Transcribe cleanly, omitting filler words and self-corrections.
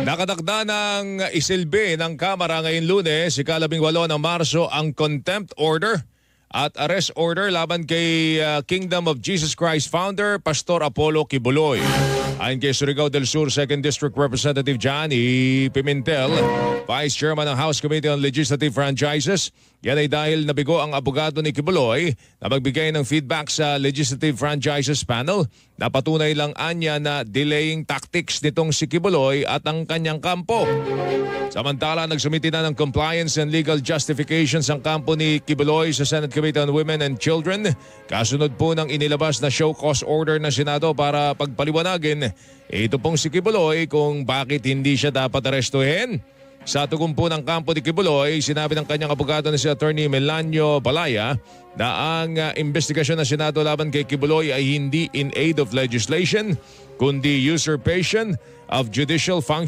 Nakatakda ng isilbi ng Kamara ngayon Lunes, ika-18 ng Marso, ang contempt order at arrest order laban kay Kingdom of Jesus Christ founder Pastor Apollo Kibuloy. Ayon kay Surigao del Sur 2nd District Representative Johnny Pimentel, Vice Chairman ng House Committee on Legislative Franchises, yan ay dahil nabigo ang abogado ni Kibuloy na magbigay ng feedback sa Legislative Franchises Panel na patunay lang anya na delaying tactics nitong si Kibuloy at ang kanyang kampo. Samantala, nagsumiti na ng compliance and legal justifications ang kampo ni Kibuloy sa Senate Committee on Women and Children. Kasunod po ng inilabas na show cause order ng Senado para pagpaliwanagin ito pong si Kibuloy kung bakit hindi siya dapat arestuhin. Sa tugon po ng kampo ni Kibuloy, sinabi ng kanyang abogado na si Attorney Melanio Balaya na ang investigasyon ng Senado laban kay Kibuloy ay hindi in aid of legislation, kundi usurpation of judicial function